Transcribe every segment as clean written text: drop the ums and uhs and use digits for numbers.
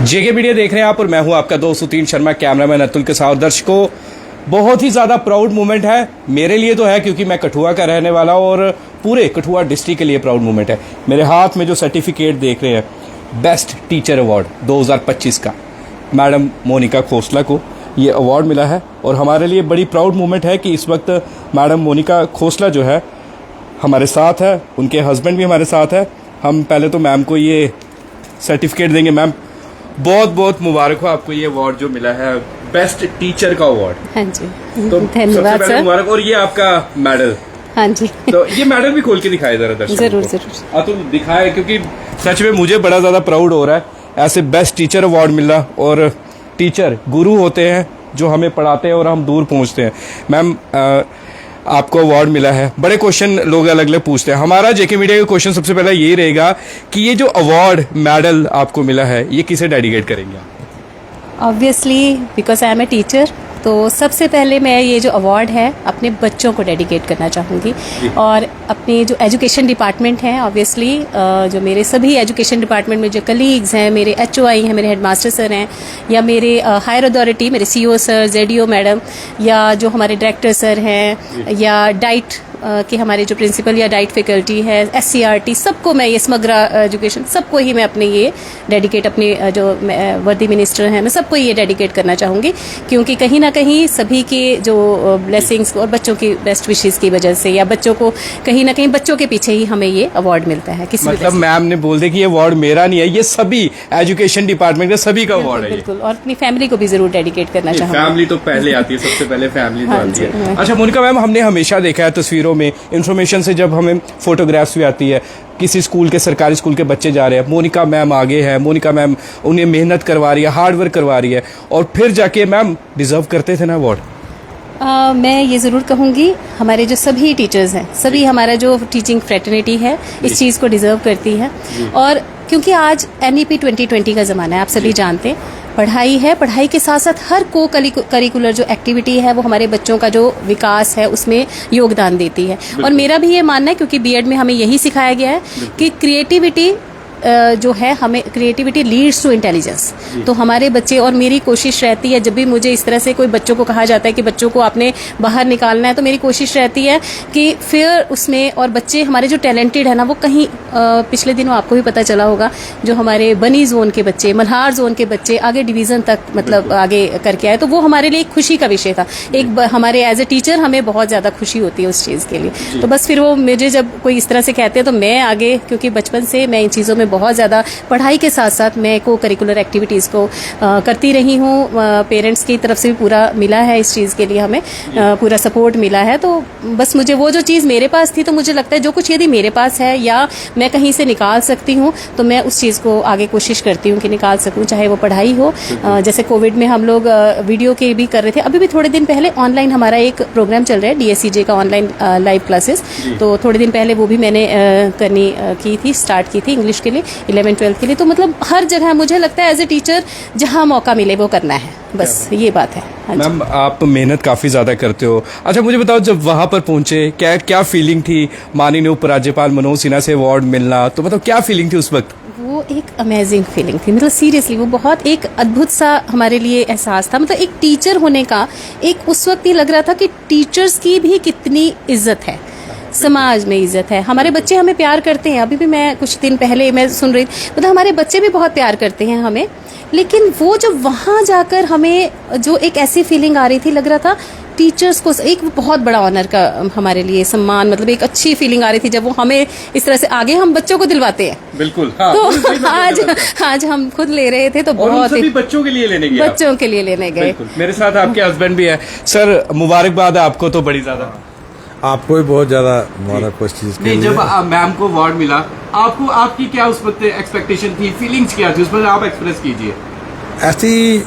जेके media देख रहे हैं आप और मैं हूं आपका दोस्त सुतीन शर्मा, कैमरामैन अतुल के साथ। दर्शकों, बहुत ही ज़्यादा प्राउड मोमेंट है, मेरे लिए तो है क्योंकि मैं कठुआ का रहने वाला हूं और पूरे कठुआ डिस्ट्रिक्ट के लिए प्राउड मोमेंट है। मेरे हाथ में जो सर्टिफिकेट देख रहे हैं, बेस्ट टीचर अवार्ड 2025 का मैडम मोनिका खोसला को ये अवार्ड मिला है और हमारे लिए बड़ी प्राउड मोमेंट है कि इस वक्त मैडम मोनिका खोसला जो है हमारे साथ है, उनके हस्बैंड भी हमारे साथ है। हम पहले तो मैम को ये सर्टिफिकेट देंगे। मैम, बहुत बहुत मुबारक हो आपको ये अवार्ड जो मिला है, बेस्ट टीचर का अवार्ड। हाँ जी, तो धन्यवाद सर। मुबारक। और ये आपका मेडल। हाँ जी, तो ये मेडल भी खोल के दिखाए जरा दर्शकों को। जरूर जरूर। तो दिखाए, क्योंकि सच में मुझे बड़ा ज्यादा प्राउड हो रहा है ऐसे बेस्ट टीचर अवार्ड मिला। और टीचर गुरु होते हैं जो हमें पढ़ाते हैं और हम दूर पहुंचते हैं। मैम, आपको अवार्ड मिला है, बड़े क्वेश्चन लोग अलग अलग पूछते हैं। हमारा जेके मीडिया का क्वेश्चन सबसे पहला यही रहेगा कि ये जो अवार्ड मेडल आपको मिला है ये किसे डेडिकेट करेंगे आप? Obviously because I am a teacher, तो सबसे पहले मैं ये जो अवार्ड है अपने बच्चों को डेडिकेट करना चाहूँगी। और अपने जो एजुकेशन डिपार्टमेंट है, ऑब्वियसली जो मेरे सभी एजुकेशन डिपार्टमेंट में जो कलीग्स हैं, मेरे HOI हैं, मेरे हेडमास्टर सर हैं, या मेरे हायर अथॉरिटी मेरे CO सर, ZDO मैडम, या जो हमारे डायरेक्टर सर हैं, या डाइट कि हमारे जो प्रिंसिपल या डाइट फैकल्टी है, SCRT, सबको मैं ये समग्र एजुकेशन सबको ही मैं अपने ये डेडिकेट, अपने जो वर्दी मिनिस्टर हैं, मैं सबको ये डेडिकेट करना चाहूँगी। क्योंकि कहीं ना कहीं सभी के जो ब्लेसिंग्स और बच्चों की बेस्ट विशेस की वजह से, या बच्चों को कहीं ना कहीं बच्चों के पीछे ही हमें ये अवार्ड मिलता है। किसी मतलब मैम ने बोल दिया कि ये अवार्ड मेरा नहीं है, ये सभी एजुकेशन डिपार्टमेंट का सभी का अवार्ड है। बिल्कुल, और अपनी फैमिली को भी जरूर डेडिकेट करना चाहूँगी। फैमिली तो पहले आती है, सबसे पहले फैमिली तो हाँ आती है। जी। अच्छा मोनिका मैम, हमने हमेशा देखा है तस्वीरों में, इंफॉर्मेशन से जब हमें फोटोग्राफ्स भी आती है, किसी स्कूल के, सरकारी स्कूल के बच्चे जा रहे हैं, मोनिका मैम आगे है, मोनिका मैम उन्हें मेहनत करवा रही है, हार्ड वर्क करवा रही है, और फिर जाके मैम डिजर्व करते थे ना अवार्ड। मैं ये ज़रूर कहूँगी, हमारे जो सभी टीचर्स हैं, सभी हमारा जो टीचिंग फ्रेटर्निटी है इस चीज़ को डिज़र्व करती है। और क्योंकि आज NEP 2020 का ज़माना है, आप सभी जानते हैं, पढ़ाई है, पढ़ाई के साथ साथ हर को करिकुलर जो एक्टिविटी है वो हमारे बच्चों का जो विकास है उसमें योगदान देती है। और मेरा भी ये मानना है, क्योंकि B.Ed में हमें यही सिखाया गया है कि क्रिएटिविटी जो है, हमें क्रिएटिविटी लीड्स टू इंटेलिजेंस। तो हमारे बच्चे, और मेरी कोशिश रहती है, जब भी मुझे इस तरह से कोई बच्चों को कहा जाता है कि बच्चों को आपने बाहर निकालना है, तो मेरी कोशिश रहती है कि फिर उसमें, और बच्चे हमारे जो टैलेंटेड है ना, वो कहीं पिछले दिनों आपको भी पता चला होगा, जो हमारे बनी जोन के बच्चे, मल्हार जोन के बच्चे आगे डिवीज़न तक मतलब आगे करके आए, तो वो हमारे लिए एक खुशी का विषय था। एक हमारे एज ए टीचर हमें बहुत ज़्यादा खुशी होती है उस चीज़ के लिए। तो बस फिर वो मुझे जब कोई इस तरह से कहते हैं तो मैं आगे, क्योंकि बचपन से मैं इन चीज़ों में बहुत ज़्यादा, पढ़ाई के साथ साथ मैं को करिकुलर एक्टिविटीज़ को करती रही हूँ। पेरेंट्स की तरफ से भी पूरा मिला है इस चीज़ के लिए, हमें पूरा सपोर्ट मिला है। तो बस मुझे वो जो चीज़ मेरे पास थी, तो मुझे लगता है जो कुछ यदि मेरे पास है या मैं कहीं से निकाल सकती हूँ, तो मैं उस चीज़ को आगे कोशिश करती हूँ कि निकाल सकूँ, चाहे वो पढ़ाई हो। जैसे कोविड में हम लोग वीडियो के भी कर रहे थे, अभी भी थोड़े दिन पहले ऑनलाइन हमारा एक प्रोग्राम चल रहा है, DSCJ का ऑनलाइन लाइव क्लासेस। तो थोड़े दिन पहले वो भी मैंने स्टार्ट की थी इंग्लिश के लिए, 11-12 के लिए। तो मतलब हर जगह मुझे लगता है एज ए टीचर जहां मौका मिले वो करना है, बस ये बात है। हाँ जी। मैम, आप मेहनत काफ़ी ज़्यादा करते हो। अच्छा मुझे बताओ, जब वहाँ पर पहुँचे क्या फीलिंग थी? माननीय उपराज्यपाल मनोज सिन्हा से अवार्ड मिलना, तो मतलब क्या फीलिंग थी उस वक्त? वो एक अमेजिंग फीलिंग थी, मतलब सीरियसली वो बहुत एक अद्भुत सा हमारे लिए एहसास था। मतलब एक टीचर होने का एक उस वक्त ये लग रहा था कि टीचर्स की भी कितनी इज्जत है, समाज में इज्जत है। हमारे बच्चे हमें प्यार करते हैं, अभी भी मैं कुछ दिन पहले मैं सुन रही, मतलब हमारे बच्चे भी बहुत प्यार करते हैं हमें। लेकिन वो जब वहाँ जाकर हमें जो एक ऐसी फीलिंग आ रही थी, लग रहा था टीचर्स को एक बहुत बड़ा ऑनर का हमारे लिए सम्मान, मतलब एक अच्छी फीलिंग आ रही थी जब वो हमें इस तरह से आगे हम बच्चों को दिलवाते हैं। बिल्कुल। हाँ, तो आज हम खुद ले रहे थे, तो बहुत सभी बच्चों के लिए लेने गए। बच्चों के लिए लेने गए। मेरे साथ आपके हस्बैंड भी है। सर, मुबारकबाद आपको तो बड़ी ज्यादा। आपको भी बहुत ज्यादा मुबारक हो इस चीज के लिए। जब मैम को अवार्ड मिला, आपको आपकी क्या उस वक्त एक्सपेक्टेशन थी, फीलिंग्स क्या थी, उस पर आप एक्सप्रेस कीजिए। ऐसी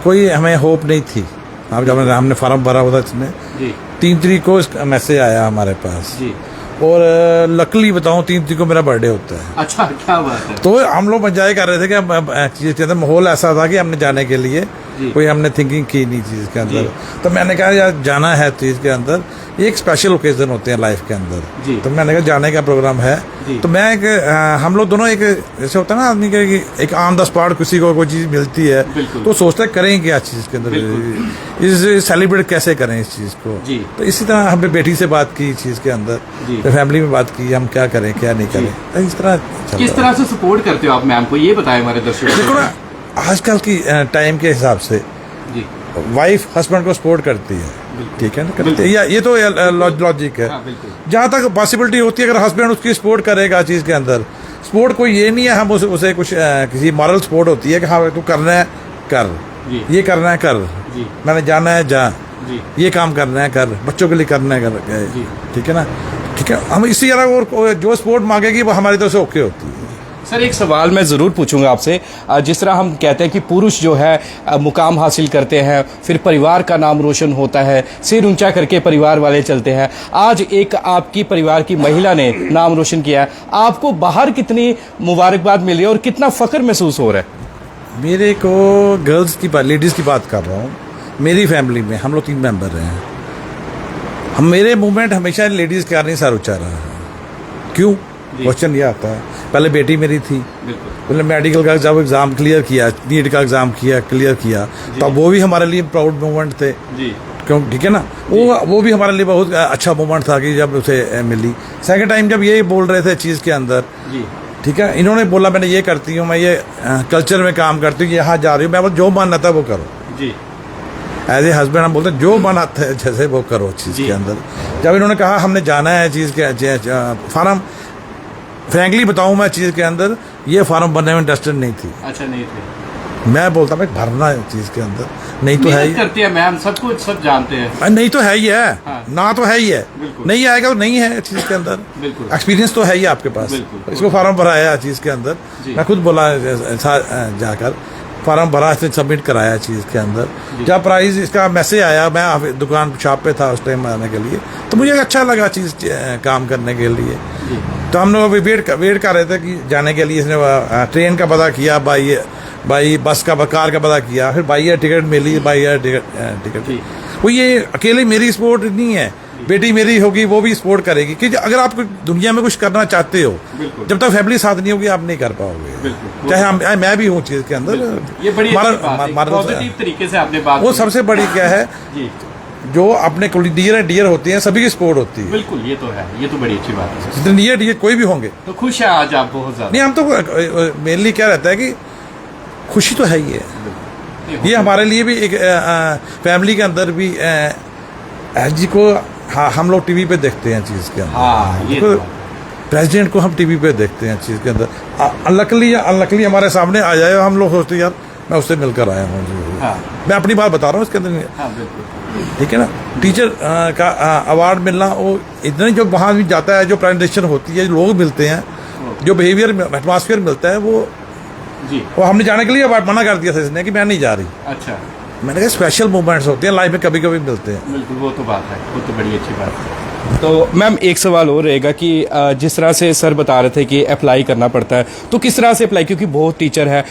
कोई हमें होप नहीं थी। अब जब हमने फॉर्म भरा हुआ था इसमें, 3 तारीख को मैसेज आया हमारे पास जी। और लकली बताऊं, 3 तारीख को मेरा बर्थडे होता है। अच्छा, क्या बात है। तो हम लोग एंजॉय कर रहे थे कि माहौल ऐसा था कि हमने जाने के लिए कोई हमने थिंकिंग की नहीं चीज़ के अंदर। तो मैंने कहा यार जाना है चीज़ के अंदर, एक स्पेशल ओकेजन होते हैं लाइफ के अंदर। तो मैंने कहा जाने का प्रोग्राम है। तो मैं हम लोग दोनों एक जैसे होता है ना आदमी के एक ऑन द स्पॉट किसी को कोई चीज़ मिलती है तो सोचता है करें क्या चीज़ के अंदर, इस सेलिब्रेट कैसे करें इस चीज़ को। तो इसी तरह हमने बेटी से बात की चीज़ के अंदर, तो फैमिली में बात की हम क्या करें क्या नहीं करें, तो इस तरह किस तरह से सपोर्ट करते हो आप मैम को, ये बताएं हमारे दर्शकों को। देखो ना आजकल की टाइम के हिसाब से वाइफ हस्बैंड को सपोर्ट करती है, ठीक है ना, करती है, ये तो लॉजिक है। जहाँ तक पॉसिबिलिटी होती है अगर हस्बैंड उसकी सपोर्ट करेगा चीज़ के अंदर, सपोर्ट कोई ये नहीं है हम उसे कुछ किसी मॉरल सपोर्ट होती है कि हाँ तू करना है कर, ये करना है कर, मैंने जाना है जा, ये काम करना है कर, बच्चों के लिए करना है कर, ठीक है ना, ठीक है। हम इसी तरह और जो सपोर्ट मांगेगी वो हमारी तरफ से ओके होती है। सर एक सवाल मैं ज़रूर पूछूंगा आपसे, जिस तरह हम कहते हैं कि पुरुष जो है मुकाम हासिल करते हैं, फिर परिवार का नाम रोशन होता है, सिर ऊंचा करके परिवार वाले चलते हैं, आज एक आपकी परिवार की महिला ने नाम रोशन किया है, आपको बाहर कितनी मुबारकबाद मिली है और कितना फ़ख्र महसूस हो रहा है? मेरे को गर्ल्स की लेडीज़ की बात कर रहा हूँ, मेरी फैमिली में हम लोग 3 मेंबर रहे हैं, हम मेरे मूवमेंट हमेशा लेडीज़ के कारण सर ऊंचा रहा है। क्यों? क्वेश्चन ये आता है, पहले बेटी मेरी थी, पहले मेडिकल का जब एग्ज़ाम क्लियर किया, नीट का एग्ज़ाम क्लियर किया, तो वो भी हमारे लिए प्राउड मोमेंट थे, क्यों, ठीक है ना, वो भी हमारे लिए बहुत अच्छा मोमेंट था कि जब उसे मिली। सेकंड टाइम जब ये बोल रहे थे चीज़ के अंदर, ठीक है, इन्होंने बोला मैंने ये करती हूँ, मैं ये कल्चर में काम करती हूँ, यहाँ जा रही हूँ, मैं बोल जो मन आता है वो करो जी। एज ए हस्बैंड हम बोलते हैं जो मन आता है जैसे वो करो चीज़ के अंदर। जब इन्होंने कहा हमने जाना है चीज़ के फार्म, फ्रैंकली बताऊं मैं चीज़ के अंदर ये फार्म बनने में इंटरेस्टेड नहीं थी। अच्छा नहीं थे। मैं बोलता मैं भरना है चीज़ के अंदर, नहीं तो है ही करती है मैम, सब कुछ सब जानते हैं, नहीं तो है ही है, हाँ। ना तो है ही है, नहीं आएगा तो नहीं है चीज़ के अंदर, एक्सपीरियंस तो है ही आपके पास, इसको फार्म भराया चीज़ के अंदर, मैं खुद बोला जाकर फार्म भरा, इसने सबमिट कराया चीज़ के अंदर। जब प्राइस इसका मैसेज आया, मैं दुकान शॉप पे था उस टाइम आने के लिए, तो मुझे अच्छा लगा चीज़ काम करने के लिए। तो हम लोग वेट कर रहे थे कि जाने के लिए, इसने ट्रेन का पता किया, बाई बस का कार का पता किया, फिर बाई एयर टिकट मिली, बाई एयर टिकट। वो ये अकेले मेरी सपोर्ट नहीं है, बेटी मेरी होगी वो भी सपोर्ट करेगी, कि अगर आप दुनिया में कुछ करना चाहते हो, जब तक फैमिली साथ नहीं होगी आप नहीं कर पाओगे, चाहे मैं भी हूँ चीज़ के अंदर। ये बड़ी पॉजिटिव तरीके से आपने बात, वो सबसे बड़ी क्या है, जो अपने डियर होते हैं सभी की सपोर्ट होती है। बिल्कुल, ये तो है, ये तो बड़ी अच्छी बात है। जितने डियर कोई भी होंगे तो खुश है आज आप बहुत ज्यादा। नहीं, हम तो मेनली क्या रहता है कि खुशी तो है ही है, ये हमारे लिए भी एक फैमिली के अंदर भी जी को हम लोग टीवी पे देखते हैं चीज़ के अंदर, प्रेसिडेंट को हम टीवी पे देखते हैं चीज़ के अंदर, अनलकली हमारे सामने आ जाए, हम लोग सोचते हैं यार मैं उससे मिलकर आया हूँ। मैं अपनी बात बता रहा हूँ इसके अंदर, ठीक है ना। टीचर का अवार्ड मिलना, वो इतना जो वहाँ भी जाता है, जो प्रेजेंटेशन होती है, जो लोग मिलते हैं, जो बिहेवियर एटमॉस्फेयर मिलता है, वो हमने जाने के लिए अवार्ड मना कर दिया था इसने कि मैं नहीं जा रही। अच्छा, मैंने कहा स्पेशल मोमेंट्स होते हैं लाइफ में, कभी कभी मिलते हैं। बिल्कुल, वो तो बात है, वो तो बड़ी अच्छी बात है। तो मैम एक सवाल और रहेगा कि जिस तरह से सर बता रहे थे कि अप्लाई करना पड़ता है, तो किस तरह से अप्लाई, क्योंकि बहुत टीचर है,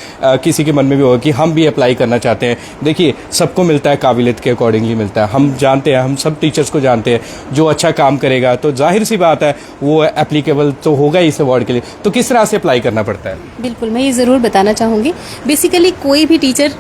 किसी के मन में भी होगा कि हम भी अप्लाई करना चाहते हैं। देखिए सबको मिलता है, काबिलियत के अकॉर्डिंगली मिलता है, हम जानते हैं, हम सब टीचर्स को जानते हैं, जो अच्छा काम करेगा तो जाहिर सी बात है वो एप्लीकेबल तो होगा इस अवार्ड के लिए। तो किस तरह से अप्लाई करना पड़ता है? बिल्कुल, मैं ये ज़रूर बताना चाहूँगी, बेसिकली कोई भी टीचर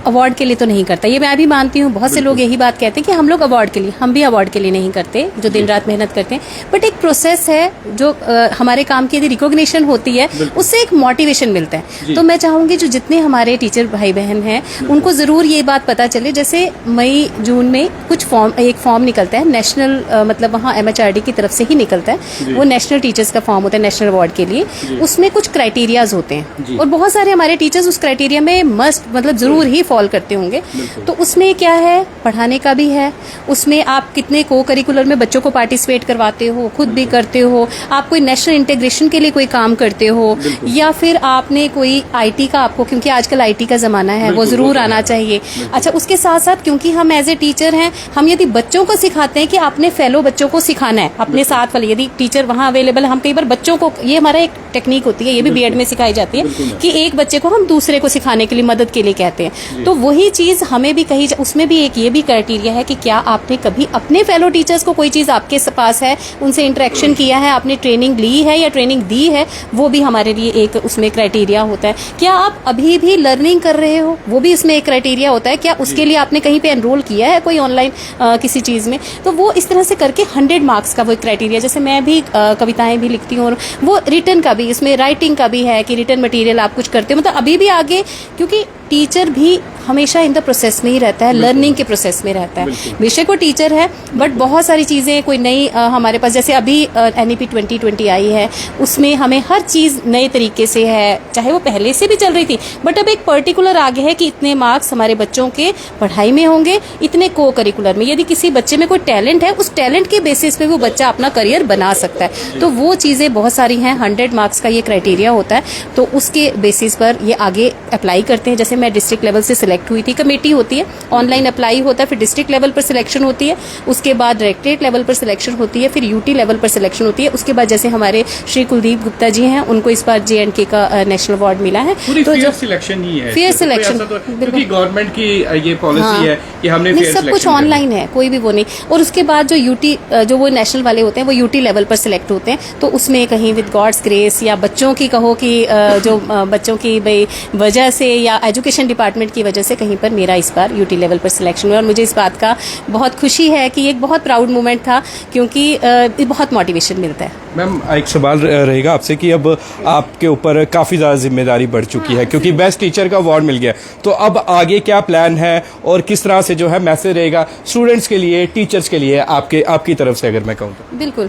अवार्ड के लिए तो नहीं करता, ये मैं भी मानती हूँ। बहुत से लोग यही बात कहते हैं कि हम लोग अवार्ड के लिए, हम भी अवार्ड के लिए नहीं करते, जो दिन रात मेहनत करते हैं, बट एक प्रोसेस है जो हमारे काम की यदि रिकॉग्निशन होती है उससे एक मोटिवेशन मिलता है। तो मैं चाहूँगी जो जितने हमारे टीचर भाई बहन हैं उनको ज़रूर ये बात पता चले, जैसे मई जून में कुछ एक फॉर्म निकलता है नेशनल, मतलब वहाँ MHRD की तरफ से ही निकलता है, वो नेशनल टीचर्स का फॉर्म होता है नेशनल अवार्ड के लिए। उसमें कुछ क्राइटेरियाज होते हैं और बहुत सारे हमारे टीचर्स उस क्राइटेरिया में मस्ट मतलब ज़रूर ही फॉल करते होंगे। तो उसमें क्या है, पढ़ाने का भी है, उसमें आप कितने को करिकुलर में बच्चों को पार्टिसिपेट करवाते हो, खुद भी करते हो, आप कोई नेशनल इंटीग्रेशन के लिए कोई काम करते हो, या फिर आपने कोई IT का, आपको क्योंकि आजकल IT का ज़माना है, वो ज़रूर आना चाहिए। अच्छा, उसके साथ साथ क्योंकि हम एज ए टीचर हैं, हम यदि बच्चों को सिखाते हैं कि अपने फेलो बच्चों को सिखाना है, अपने साथ वाले यदि टीचर वहाँ अवेलेबल, हम कई बार बच्चों को, ये हमारा एक टेक्निक होती है, ये भी B.Ed में सिखाई जाती है कि एक बच्चे को हम दूसरे को सिखाने के लिए, मदद के लिए कहते हैं। तो वही चीज हमें भी कही, उसमें भी एक ये भी क्राइटेरिया है कि क्या आपने कभी अपने फेलो टीचर्स को, कोई चीज आपके पास है, उनसे इंटरेक्शन किया है, आपने ट्रेनिंग ली है या ट्रेनिंग दी है, वो भी हमारे लिए एक उसमें क्राइटेरिया होता है। क्या आप अभी भी लर्निंग कर रहे हो, वो भी इसमें एक क्राइटेरिया होता है। क्या उसके लिए आपने कहीं पे एनरोल किया है कोई ऑनलाइन किसी चीज में, तो वो इस तरह से करके 100 मार्क्स का वो एक क्राइटेरिया। जैसे मैं भी कविताएं भी लिखती हूँ और वो रिटन का भी, इसमें राइटिंग का भी है कि रिटन मटेरियल आप कुछ करते हो, मतलब अभी भी आगे, क्योंकि टीचर भी हमेशा इन द प्रोसेस में ही रहता है, लर्निंग के प्रोसेस में रहता है। बेशक वो टीचर है, बट बहुत सारी चीज़ें कोई नई हमारे पास, जैसे अभी NEP 2020 आई है, उसमें हमें हर चीज़ नए तरीके से है, चाहे वो पहले से भी चल रही थी, बट अब एक पर्टिकुलर आगे है कि इतने मार्क्स हमारे बच्चों के पढ़ाई में होंगे, इतने को करिकुलर में। यदि किसी बच्चे में कोई टैलेंट है, उस टैलेंट के बेसिस पे वो बच्चा अपना करियर बना सकता है। तो वो चीज़ें बहुत सारी हैं, 100 मार्क्स का ये क्राइटेरिया होता है, तो उसके बेसिस पर ये आगे अप्लाई करते हैं। जैसे मैं डिस्ट्रिक्ट लेवल से सिलेक्ट हुई थी, कमेटी होती है, ऑनलाइन अप्लाई होता है, फिर डिस्ट्रिक्ट लेवल पर सिलेक्शन होती है, उसके बाद डायरेक्टरेट लेवल पर सिलेक्शन होती है, फिर UT लेवल पर सिलेक्शन होती है। उसके बाद जैसे हमारे श्री कुलदीप गुप्ता जी हैं, उनको इस बार JNK का नेशनल अवार्ड मिला है। तो जो सिलेक्शन ही है, फेयर सिलेक्शन, क्योंकि गवर्नमेंट की ये पॉलिसी है कि हमने नहीं, सब कुछ ऑनलाइन है, कोई भी वो नहीं। और उसके बाद जो UT, जो वो नेशनल वाले होते हैं, वो UT लेवल पर सिलेक्ट होते हैं, तो उसमें कहीं विद गॉड्स ग्रेस या बच्चों की कहो कि जो बच्चों की भाई वजह से या एजुकेशन डिपार्टमेंट की वजह से कहीं पर मेरा इस बार UT लेवल पर सिलेक्शन हुआ। और मुझे इस बात का बहुत खुशी है कि एक बहुत प्राउड मोमेंट था, क्योंकि बहुत मोटिवेशन मिलता है। मैम, एक सवाल रहेगा आपसे कि अब आपके ऊपर काफ़ी ज़्यादा जिम्मेदारी बढ़ चुकी है, क्योंकि बेस्ट टीचर का अवार्ड मिल गया, तो अब आगे क्या प्लान है और किस तरह से जो है मैसेज रहेगा स्टूडेंट्स के लिए, टीचर्स के लिए, आपकी तरफ से अगर मैं कहूँ तो? बिल्कुल,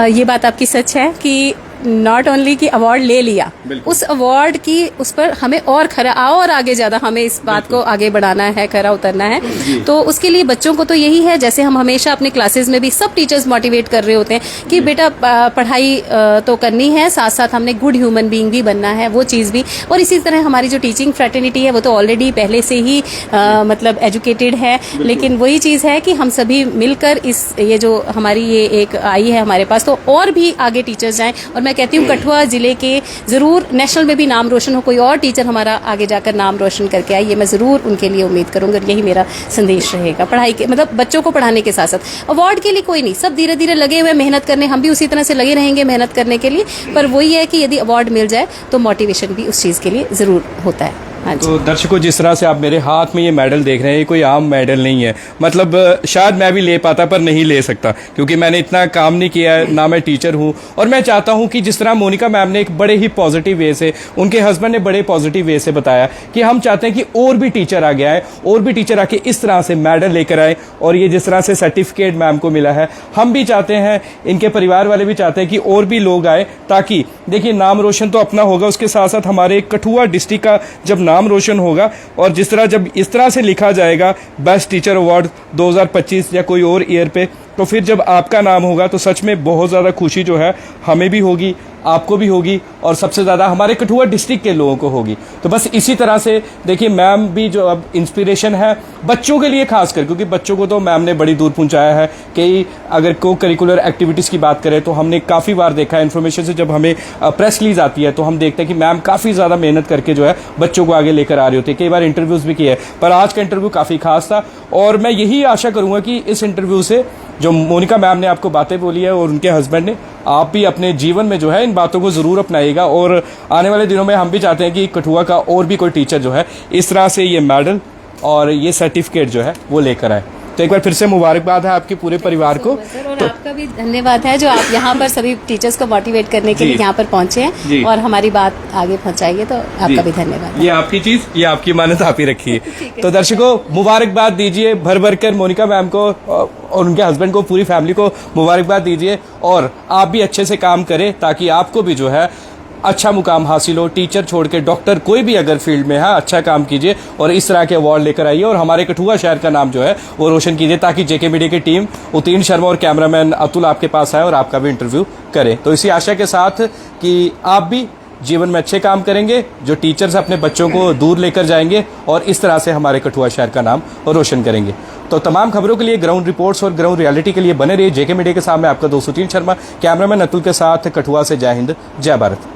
ये बात आपकी सच है कि नॉट ओनली कि अवार्ड ले लिया, उस अवार्ड की उस पर हमें और खरा और आगे ज्यादा हमें इस बात को आगे बढ़ाना है, खरा उतरना है। तो उसके लिए बच्चों को तो यही है, जैसे हम हमेशा अपने क्लासेस में भी सब टीचर्स मोटिवेट कर रहे होते हैं कि बेटा पढ़ाई तो करनी है, साथ साथ हमने गुड ह्यूमन बीइंग भी बनना है, वो चीज़ भी। और इसी तरह हमारी जो टीचिंग फ्रेटर्निटी है वो तो ऑलरेडी पहले से ही मतलब एजुकेटेड है, लेकिन वही चीज़ है कि हम सभी मिलकर ये जो हमारी ये एक आई है हमारे पास, तो और भी आगे टीचर्स जाएं। और मैं कहती हूँ कठुआ जिले के जरूर नेशनल में भी नाम रोशन हो, कोई और टीचर हमारा आगे जाकर नाम रोशन करके आए, ये मैं जरूर उनके लिए उम्मीद करूंगी। और यही मेरा संदेश रहेगा पढ़ाई के, मतलब बच्चों को पढ़ाने के साथ साथ। अवार्ड के लिए कोई नहीं, सब धीरे धीरे लगे हुए मेहनत करने, हम भी उसी तरह से लगे रहेंगे मेहनत करने के लिए। पर वही है कि यदि अवार्ड मिल जाए तो मोटिवेशन भी उस चीज़ के लिए ज़रूर होता है। तो दर्शकों, जिस तरह से आप मेरे हाथ में ये मेडल देख रहे हैं, ये कोई आम मेडल नहीं है, मतलब शायद मैं भी ले पाता पर नहीं ले सकता, क्योंकि मैंने इतना काम नहीं किया है, ना मैं टीचर हूँ। और मैं चाहता हूँ कि जिस तरह मोनिका मैम ने एक बड़े ही पॉजिटिव वे से, उनके हस्बैंड ने बड़े पॉजिटिव वे से बताया कि हम चाहते हैं कि और भी टीचर आगे आए, और भी टीचर आके इस तरह से मेडल लेकर आए, और ये जिस तरह से सर्टिफिकेट मैम को मिला है, हम भी चाहते हैं, इनके परिवार वाले भी चाहते हैं कि और भी लोग आए, ताकि देखिए नाम रोशन तो अपना होगा, उसके साथ साथ हमारे कठुआ डिस्ट्रिक्ट का जब नाम रोशन होगा, और जिस तरह जब इस तरह से लिखा जाएगा बेस्ट टीचर अवार्ड 2025 या कोई और ईयर पे, तो फिर जब आपका नाम होगा तो सच में बहुत ज़्यादा खुशी जो है हमें भी होगी, आपको भी होगी, और सबसे ज़्यादा हमारे कठुआ डिस्ट्रिक्ट के लोगों को होगी। तो बस इसी तरह से देखिए मैम भी जो अब इंस्पिरेशन है बच्चों के लिए खासकर, क्योंकि बच्चों को तो मैम ने बड़ी दूर पहुंचाया है। कि अगर को करिकुलर एक्टिविटीज़ की बात करें तो हमने काफ़ी बार देखा है, इन्फॉर्मेशन से जब हमें प्रेस रिलीज आती है तो हम देखते हैं कि मैम काफ़ी ज़्यादा मेहनत करके जो है बच्चों को आगे लेकर आ रही होती है। कई बार इंटरव्यूज़ भी किए हैं, पर आज का इंटरव्यू काफ़ी खास था। और मैं यही आशा करूँगा कि इस इंटरव्यू से जो मोनिका मैम ने आपको बातें बोली है और उनके हस्बैंड ने, आप भी अपने जीवन में जो है इन बातों को ज़रूर अपनाइएगा। और आने वाले दिनों में हम भी चाहते हैं कि कठुआ का और भी कोई टीचर जो है इस तरह से ये मेडल और ये सर्टिफिकेट जो है वो लेकर आए। तो एक बार फिर से मुबारकबाद है आपके पूरे परिवार को। और आपका भी धन्यवाद है जो आप यहाँ पर सभी टीचर्स को मोटिवेट करने के लिए यहाँ पर पहुँचे हैं और हमारी बात आगे पहुँचाइए, तो आपका भी धन्यवाद। ये आपकी चीज़, ये आपकी मानत आप ही रखिए। तो दर्शकों, मुबारकबाद दीजिए भर भर कर मोनिका मैम को और उनके हस्बैंड को, पूरी फैमिली को मुबारकबाद दीजिए। और आप भी अच्छे से काम करें ताकि आपको भी जो है अच्छा मुकाम हासिल हो। टीचर छोड़ के डॉक्टर, कोई भी अगर फील्ड में है, अच्छा काम कीजिए और इस तरह के अवार्ड लेकर आइए और हमारे कठुआ शहर का नाम जो है वो रोशन कीजिए, ताकि जेके मीडिया की टीम उत्तीर्ण शर्मा और कैमरामैन अतुल आपके पास आए और आपका भी इंटरव्यू करे। तो इसी आशा के साथ कि आप भी जीवन में अच्छे काम करेंगे, जो टीचर्स अपने बच्चों को दूर लेकर जाएंगे और इस तरह से हमारे कठुआ शहर का नाम रोशन करेंगे। तो तमाम खबरों के लिए, ग्राउंड रिपोर्ट्स और ग्राउंड रियलिटी के लिए बने रहिए जेके मीडिया के सामने। आपका 203 शर्मा, कैमरामैन अतुल के साथ, कठुआ से। जय हिंद, जय भारत।